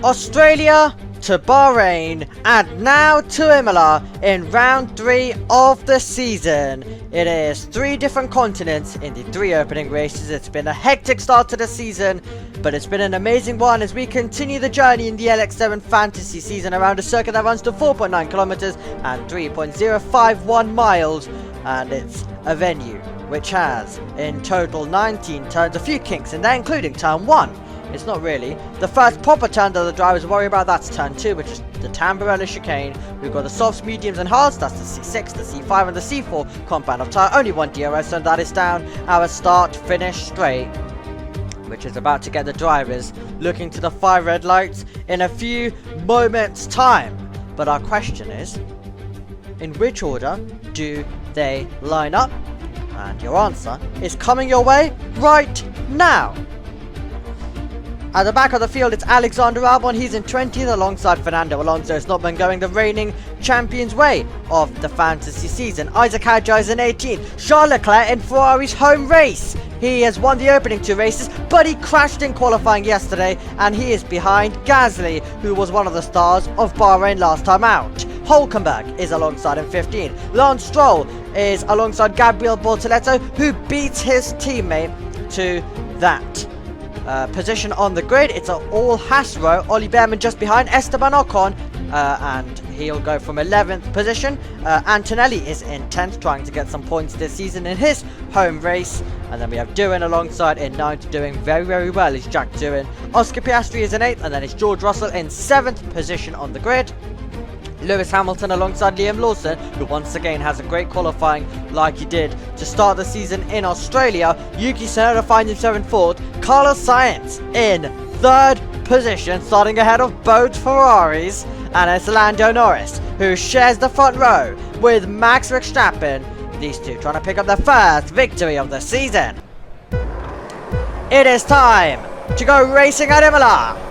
Australia to Bahrain and now to Imola in round 3 of the season. It is 3 different continents in the 3 opening races. It's been a hectic start to the season, but it's been an amazing one as we continue the journey in the LX7 fantasy season around a circuit that runs to 4.9 kilometers and 3.051 miles, and it's a venue which has in total 19 turns, a few kinks in there including turn 1. It's not really. The first proper turn that the drivers worry about, that's turn 2, which is the Tyre chicane. We've got the softs, mediums and hards, that's the C6, the C5 and the C4 compound of Tyre. Only one DRS zone, that is down our start-finish straight, which is about to get the drivers looking to the 5 red lights in a few moments time. But our question is, in which order do they line up? And your answer is coming your way right now. At the back of the field, it's Alexander Albon. He's in 20th alongside Fernando Alonso. It's not been going the reigning champion's way of the fantasy season. Isaac Hadjar is in 18th. Charles Leclerc in Ferrari's home race. He has won the opening 2 races, but he crashed in qualifying yesterday, and he is behind Gasly, who was one of the stars of Bahrain last time out. Hulkenberg is alongside him 15th. Lance Stroll is alongside Gabriel Bortoleto, who beats his teammate to that position on the grid. It's an all Haas row. Ollie Behrman just behind Esteban Ocon, and he'll go from 11th position. Antonelli is in 10th, trying to get some points this season in his home race. And then we have Doohan alongside in 9th, doing very well. It's Jack Doohan. Oscar Piastri is in 8th, and then it's George Russell in 7th position on the grid. Lewis Hamilton alongside Liam Lawson, who once again has a great qualifying like he did to start the season in Australia. Yuki Tsunoda finds himself in 4th. Carlos Sainz in 3rd position, starting ahead of both Ferraris. And it's Lando Norris, who shares the front row with Max Verstappen. These two trying to pick up their first victory of the season. It is time to go racing at Imola.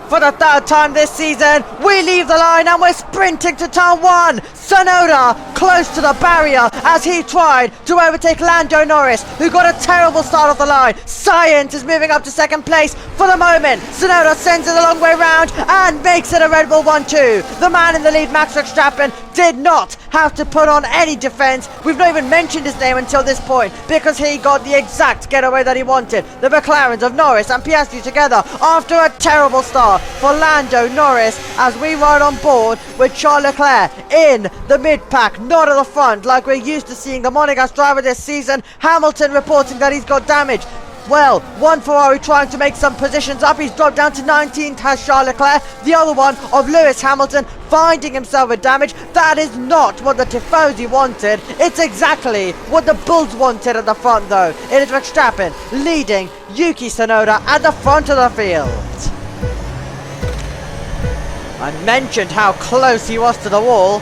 For the 3rd time this season, we leave the line and we're sprinting to turn 1. Tsunoda close to the barrier as he tried to overtake Lando Norris, who got a terrible start of the line. Sainz is moving up to 2nd place for the moment. Tsunoda sends it a long way round and makes it a Red Bull 1-2. The man in the lead, Max Verstappen, did not have to put on any defense. We've not even mentioned his name until this point because he got the exact getaway that he wanted. The McLarens of Norris and Piastri together after a terrible start for Lando Norris as we ride on board with Charles Leclerc in the mid-pack, not at the front like we're used to seeing the Monegasque driver this season. Hamilton reporting that he's got damage. Well, one Ferrari trying to make some positions up. He's dropped down to 19th, has Charles Leclerc. The other one of Lewis Hamilton finding himself with damage. That is not what the Tifosi wanted. It's exactly what the Bulls wanted at the front though. It is Verstappen leading Yuki Tsunoda at the front of the field. I mentioned how close he was to the wall.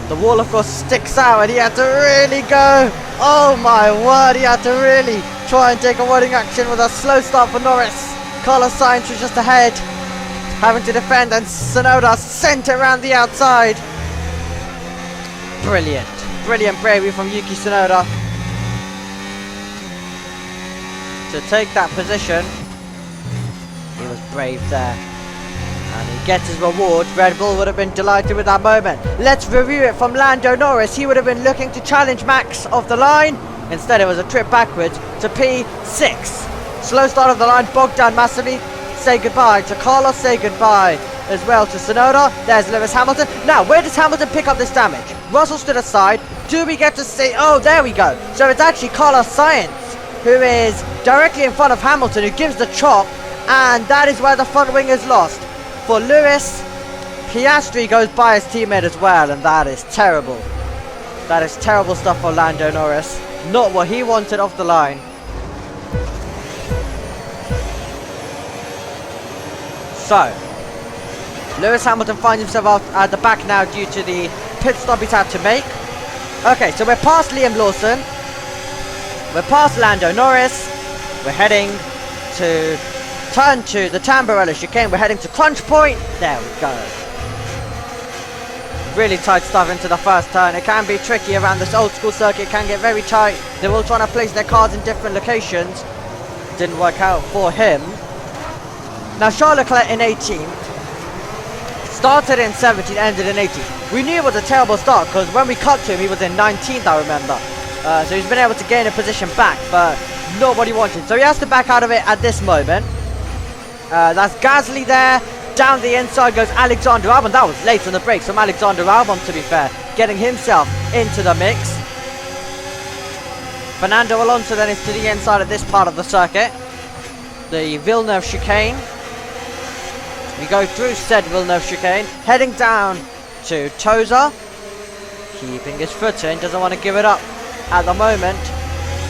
The wall of course sticks out and he had to really go. Oh my word, he had to really try and take a running action with a slow start for Norris. Carlos Sainz was just ahead, having to defend, and Tsunoda sent it around the outside. Brilliant bravery from Yuki Tsunoda to take that position. He was brave there. And he gets his reward. Red Bull would have been delighted with that moment. Let's review it from Lando Norris. He would have been looking to challenge Max off the line. Instead it was a trip backwards to P6. Slow start of the line, bogged down massively. Say goodbye to Carlos, say goodbye as well to Tsunoda. There's Lewis Hamilton. Now, where does Hamilton pick up this damage? Russell stood aside. Do we get to see? Oh, there we go. So it's actually Carlos Sainz who is directly in front of Hamilton, who gives the chop. And that is where the front wing is lost. For Lewis, Piastri goes by his teammate as well, and that is terrible. That is terrible stuff for Lando Norris. Not what he wanted off the line. So, Lewis Hamilton finds himself out at the back now due to the pit stop he's had to make. Okay, so we're past Liam Lawson. We're past Lando Norris. We're heading to turn 2, the Tamburello chicane. We're heading to crunch point. There we go. Really tight stuff into the first turn. It can be tricky around this old school circuit. It can get very tight. They're all trying to place their cars in different locations. didn't work out for him. Now Charles Leclerc in 18th, started in 17th, ended in 18th. We knew it was a terrible start because when we cut to him, he was in 19th, I remember. So he's been able to gain a position back, but not what he wanted. So he has to back out of it at this moment. That's Gasly there. Down the inside goes Alexander Albon. That was late on the brakes from Alexander Albon, to be fair, getting himself into the mix. Fernando Alonso then is to the inside of this part of the circuit. The Villeneuve chicane. We go through said Villeneuve chicane, heading down to Toza. Keeping his foot in, doesn't want to give it up at the moment.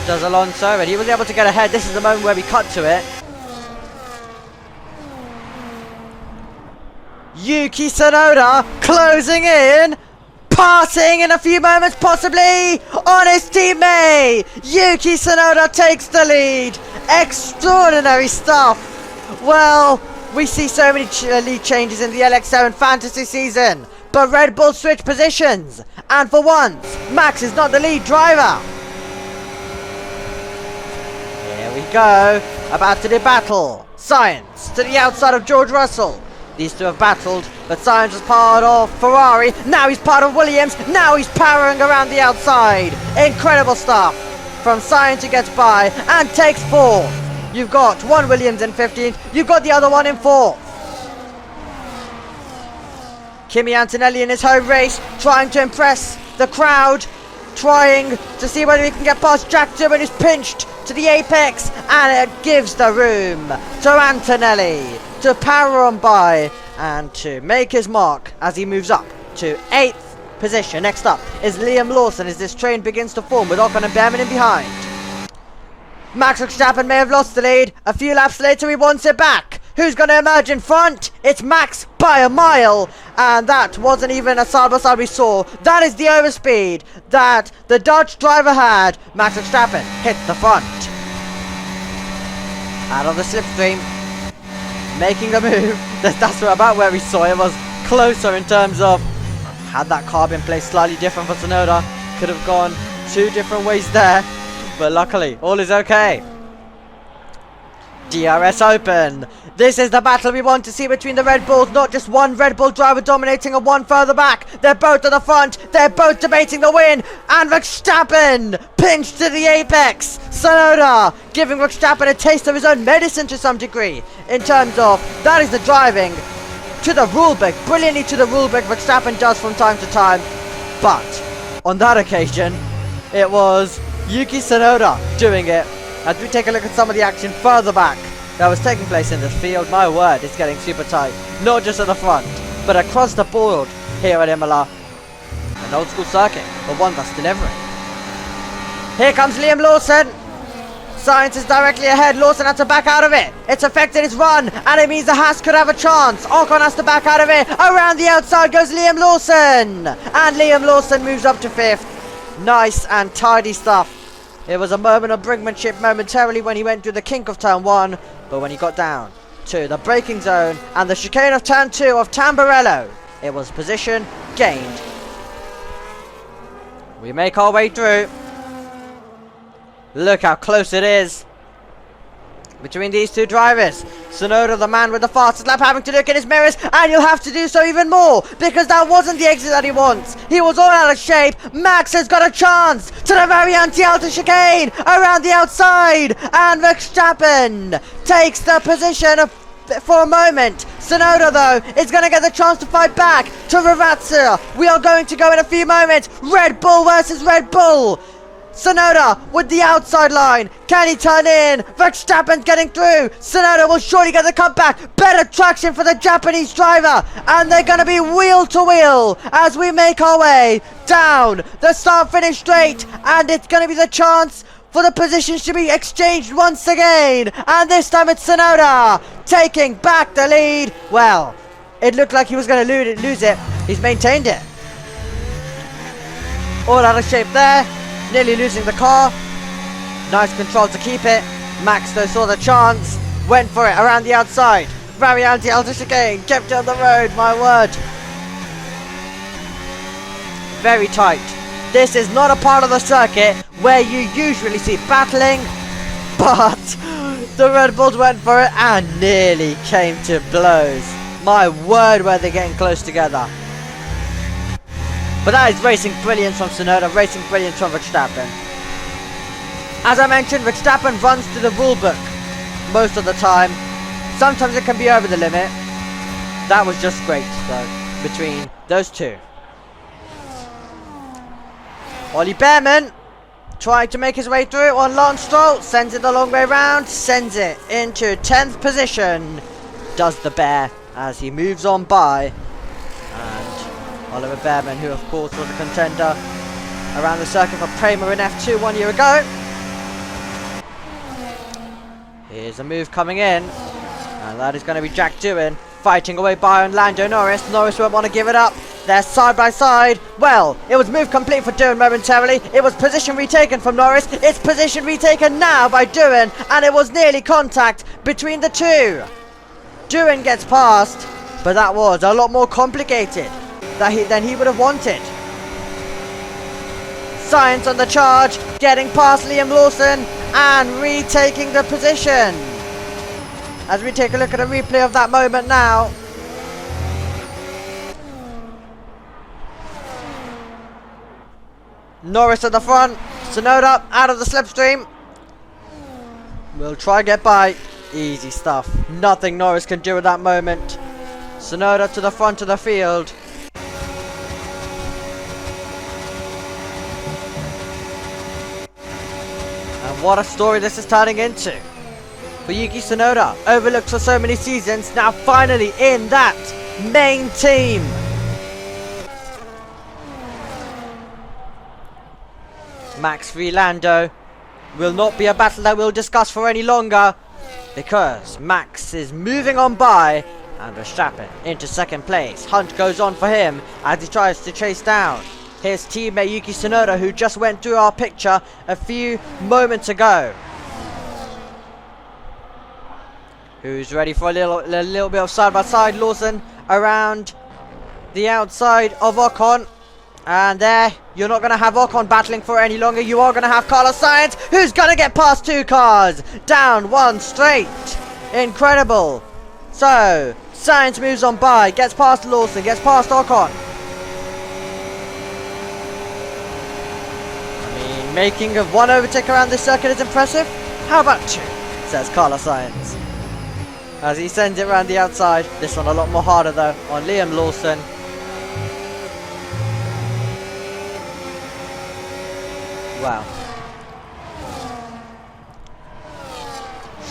Does Alonso, and he was able to get ahead. This is the moment where we cut to it. Yuki Tsunoda closing in, passing in a few moments possibly on his teammate. Yuki Tsunoda takes the lead. Extraordinary stuff. Well, we see so many lead changes in the LX7 fantasy season, but Red Bull switch positions, and for once Max is not the lead driver. Here we go, about to do battle. Science to the outside of George Russell. These two have battled, but Science was part of Ferrari, now he's part of Williams, now he's powering around the outside. Incredible stuff from Science, who gets by and takes 4th. You've got one Williams in 15th, you've got the other one in 4th. Kimi Antonelli in his home race, trying to impress the crowd, trying to see whether he can get past Jack Doohan, who's pinched to the apex, and it gives the room to Antonelli to power on by and to make his mark as he moves up to 8th position. Next up is Liam Lawson as this train begins to form with Ocon and Merrin in behind. Max Verstappen may have lost the lead. A few laps later he wants it back. Who's going to emerge in front? It's Max by a mile, and that wasn't even a side-by-side we saw. That is the overspeed that the Dutch driver had. Max Verstappen hits the front. Out of the slipstream, making the move. That's about where we saw it. Was closer in terms of, had that car been placed slightly different for Tsunoda, could have gone 2 different ways there, but luckily all is okay. DRS Open. This is the battle we want to see between the Red Bulls. Not just one Red Bull driver dominating and one further back. They're both at the front. They're both debating the win. And Verstappen pinched to the apex. Tsunoda giving Verstappen a taste of his own medicine to some degree. In terms of, that is the driving to the rulebook. Brilliantly to the rulebook Verstappen does from time to time. But on that occasion, it was Yuki Tsunoda doing it. As we take a look at some of the action further back that was taking place in this field, my word, it's getting super tight. Not just at the front, but across the board here at Imola. An old school circuit, but one that's delivering. Here comes Liam Lawson. Science is directly ahead. Lawson had to back out of it. It's affected his run, and it means the Haas could have a chance. Ocon has to back out of it. Around the outside goes Liam Lawson. And Liam Lawson moves up to 5th. Nice and tidy stuff. It was a moment of brinkmanship momentarily when he went through the kink of turn 1, but when he got down to the braking zone and the chicane of turn 2 of Tamburello, it was position gained. We make our way through. Look how close it is between these two drivers. Tsunoda, the man with the fastest lap, having to look in his mirrors, and you'll have to do so even more, because that wasn't the exit that he wants. He was all out of shape. Max has got a chance to the very anti-outer chicane around the outside, and Verstappen takes the position for a moment. Tsunoda, though, is going to get the chance to fight back to Ravazza. We are going to go in a few moments. Red Bull versus Red Bull. Tsunoda with the outside line. Can he turn in? Verstappen's getting through. Tsunoda will surely get the comeback. Better traction for the Japanese driver. And they're going to be wheel to wheel as we make our way down the start-finish straight. And it's going to be the chance for the positions to be exchanged once again. And this time it's Tsunoda taking back the lead. Well, it looked like he was going to lose it. He's maintained it. All out of shape there. Nearly losing the car. Nice control to keep it. Max, though, saw the chance. Went for it around the outside. Very anti-alter chicane. Kept it on the road, my word. Very tight. This is not a part of the circuit where you usually see battling. But The Red Bulls went for it and nearly came to blows. My word, were they getting close together. But that is racing brilliance from Tsunoda, racing brilliance from Verstappen. As I mentioned, Verstappen runs to the rule book most of the time. Sometimes it can be over the limit. That was just great, though, between those two. Ollie Behrman trying to make his way through on Lance Stroll, sends it the long way round, sends it into 10th position. Does the bear as he moves on by. And Oliver Behrman, who of course was a contender around the circuit for Prema in F2 1 year ago. Here's a move coming in, and that is going to be Jack Doohan fighting away by Lando Norris. Norris won't want to give it up. They're side by side. Well, it was move complete for Doohan momentarily. It was position retaken from Norris. It's position retaken now by Doohan, and it was nearly contact between the two. Doohan gets past, but that was a lot more complicated than he would have wanted. Sainz on the charge, getting past Liam Lawson and retaking the position. As we take a look at a replay of that moment now. Norris at the front, Tsunoda out of the slipstream. We'll try and get by. Easy stuff. Nothing Norris can do at that moment. Tsunoda to the front of the field. And what a story this is turning into. For Yuki Tsunoda, overlooked for so many seasons, now finally in that main team. Max v Lando will not be a battle that we'll discuss for any longer, because Max is moving on by and Verstappen into second place. Hunt goes on for him as he tries to chase down his teammate Yuki Tsunoda, who just went through our picture a few moments ago. Who's ready for a little bit of side by side. Lawson around the outside of Ocon. And there, you're not going to have Ocon battling for it any longer. You are going to have Carlos Sainz, who's going to get past two cars. Down one straight. Incredible. So, Sainz moves on by, gets past Lawson, gets past Ocon. I mean, making of one overtake around this circuit is impressive. How about two, says Carlos Sainz, as he sends it around the outside. This one a lot more harder though, on Liam Lawson. Wow.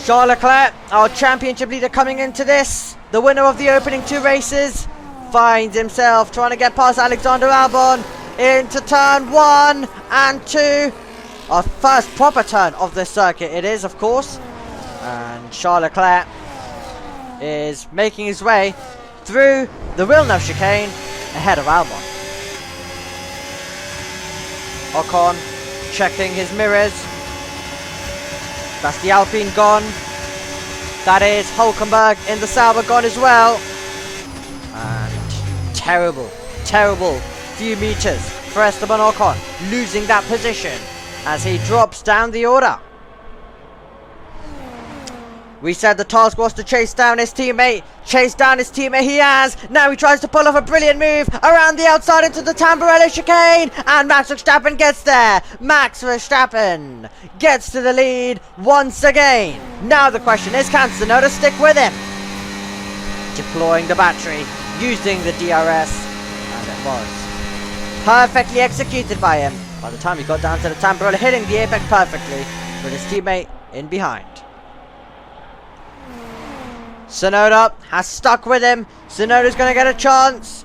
Charles Leclerc, our championship leader coming into this, the winner of the opening two races, finds himself trying to get past Alexander Albon into turn 1 and 2. Our first proper turn of this circuit it is, of course. And Charles Leclerc is making his way through the Villeneuve chicane ahead of Albon. Ocon checking his mirrors. That's the Alpine gone. That is Hulkenberg in the Sauber gone as well. And terrible few meters for Esteban Ocon, losing that position as he drops down the order. We said the task was to chase down his teammate. Chase down his teammate he has. Now he tries to pull off a brilliant move around the outside into the Tamburello chicane. And Max Verstappen gets there. Max Verstappen gets to the lead once again. Now the question is, can Tsunoda stick with him? Deploying the battery, using the DRS. And it was perfectly executed by him. By the time he got down to the Tamburello, hitting the apex perfectly with his teammate in behind. Tsunoda has stuck with him. Tsunoda's going to get a chance.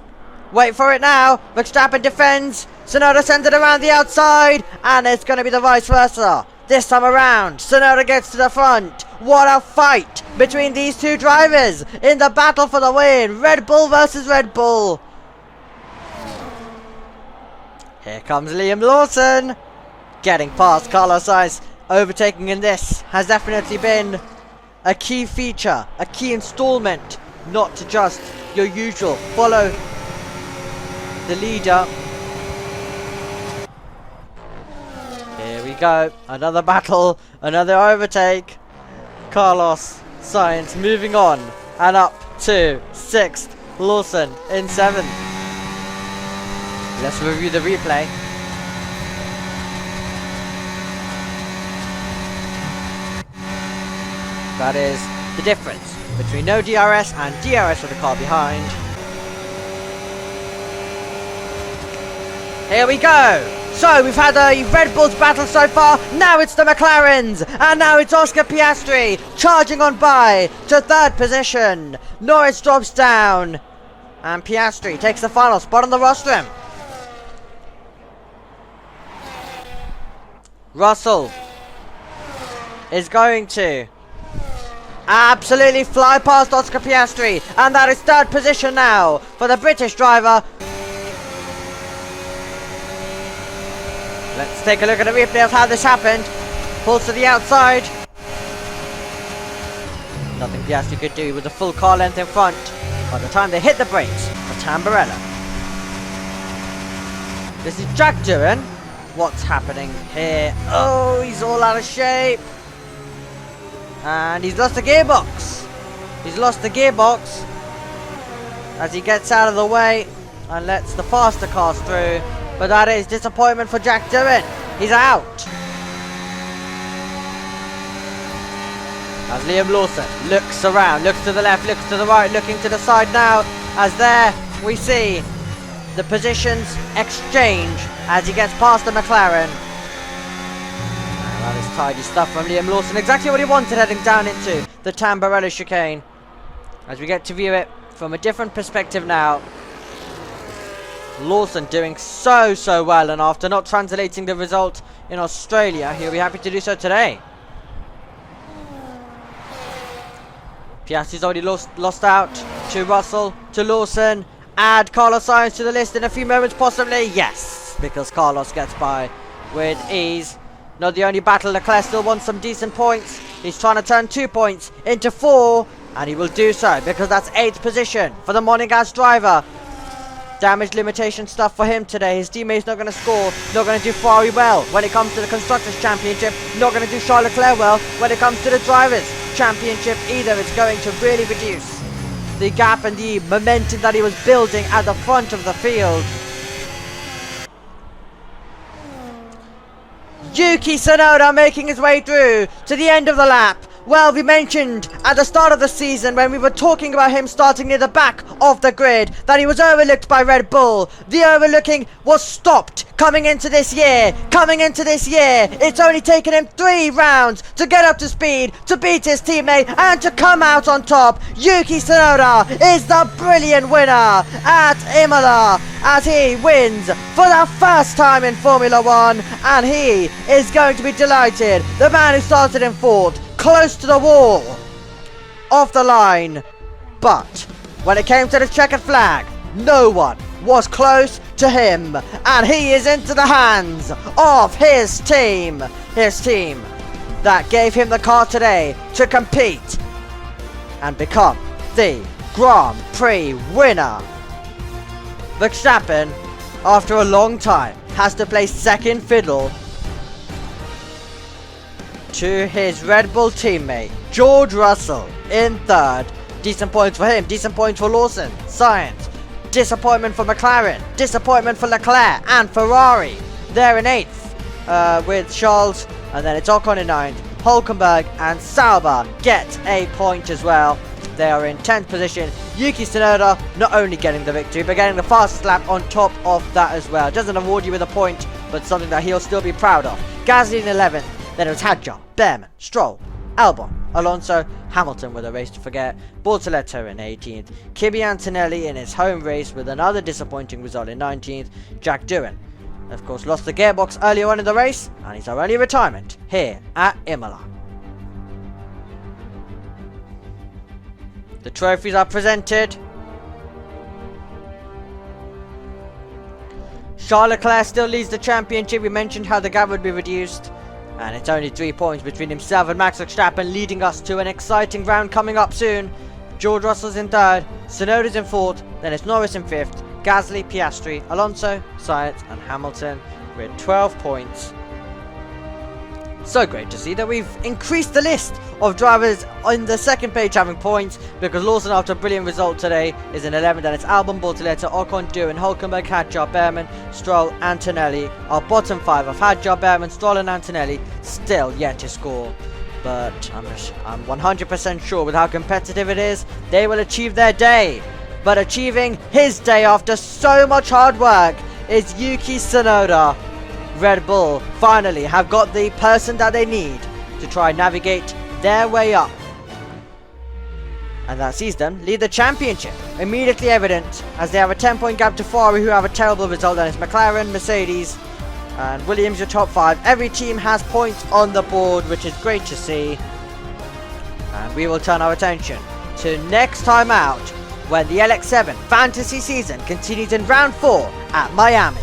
Wait for it now. Verstappen defends. Tsunoda sends it around the outside. And it's going to be the vice versa. This time around, Tsunoda gets to the front. What a fight between these two drivers in the battle for the win. Red Bull versus Red Bull. Here comes Liam Lawson. Getting past Carlos Sainz. Overtaking in this has definitely been a key feature, a key installment, not to just your usual follow the leader. Here we go, another battle, another overtake. Carlos Sainz moving on and up to 6th. Lawson in 7th. Let's review the replay. That is the difference between no DRS and DRS with the car behind. Here we go! So we've had a Red Bull's battle so far, now it's the McLarens, and now it's Oscar Piastri charging on by to 3rd position. Norris drops down, and Piastri takes the final spot on the rostrum. Russell is going to absolutely fly past Oscar Piastri, and that is 3rd position now for the British driver. Let's take a look at the replay of how this happened. Pulls to the outside. Nothing Piastri could do with the full car length in front by the time they hit the brakes for Tamburello. This is Jack Doohan. What's happening here? Oh, he's all out of shape. And he's lost the gearbox. He's lost the gearbox as he gets out of the way and lets the faster cars through. But that is disappointment for Jack Doohan. He's out. As Liam Lawson looks around, looks to the left, looks to the right, looking to the side now. As there we see the positions exchange as he gets past the McLaren. And that is tidy stuff from Liam Lawson. Exactly what he wanted heading down into the Tamburello chicane. As we get to view it from a different perspective now. Lawson doing so well, and after not translating the result in Australia, he'll be happy to do so today. Piastri's already lost out to Russell, to Lawson. Add Carlos Sainz to the list in a few moments possibly. Yes, because Carlos gets by with ease. Not the only battle, Leclerc still wants some decent points. He's trying to turn 2 points into 4, and he will do so because that's 8th position for the Monegasque driver. Damage limitation stuff for him today. His teammate's not going to score, not going to do Ferrari well when it comes to the Constructors' Championship, not going to do Charles Leclerc well when it comes to the Drivers' Championship either. It's going to really reduce the gap and the momentum that he was building at the front of the field. Yuki Tsunoda making his way through to the end of the lap. Well, we mentioned at the start of the season when we were talking about him starting near the back of the grid that he was overlooked by Red Bull. The overlooking was stopped coming into this year. It's only taken him 3 rounds to get up to speed, to beat his teammate and to come out on top. Yuki Tsunoda is the brilliant winner at Imola as he wins for the first time in Formula 1, and he is going to be delighted. The man who started in 4th, close to the wall of the line, but when it came to the checkered flag, no one was close to him, and he is into the hands of his team that gave him the car today to compete and become the Grand Prix winner. Verstappen, after a long time, has to play second fiddle to his Red Bull teammate George Russell in 3rd. Decent points for him, decent points for Lawson, Sainz. Disappointment for McLaren, disappointment for Leclerc and Ferrari. They're in 8th with Charles, and then it's Ocon in 9th. Hulkenberg and Sauber get a point as well. They are in 10th position. Yuki Tsunoda not only getting the victory, but getting the fastest lap on top of that as well. Doesn't award you with a point, but something that he'll still be proud of. Gasly in 11th. Then it was Hadjar, Behrman, Stroll, Albon, Alonso, Hamilton with a race to forget, Bortoletto in 18th, Kimi Antonelli in his home race with another disappointing result in 19th, Jack Doohan, of course, lost the gearbox earlier on in the race, and he's our only retirement here at Imola. The trophies are presented. Charles Leclerc still leads the championship. We mentioned how the gap would be reduced. And it's only 3 points between himself and Max Verstappen, leading us to an exciting round coming up soon. George Russell's in 3rd, Tsunoda's in 4th, then it's Norris in 5th, Gasly, Piastri, Alonso, Sainz and Hamilton with 12 points. So great to see that we've increased the list of drivers on the second page having points, because Lawson, after a brilliant result today, is in 11th, and it's Albon, Bortoleto, Ocon, Doohan, Hulkenberg, Hadjar, Behrman, Stroll, Antonelli. Our bottom 5 of Hadjar, Behrman, Stroll and Antonelli still yet to score. But I'm 100% sure with how competitive it is, they will achieve their day. But achieving his day after so much hard work is Yuki Tsunoda. Red Bull finally have got the person that they need to try and navigate their way up. And that sees them lead the championship. Immediately evident as they have a 10-point gap to Ferrari, who have a terrible result. That is McLaren, Mercedes and Williams, your top 5. Every team has points on the board, which is great to see. And we will turn our attention to next time out, when the LX7 fantasy season continues in round 4 at Miami.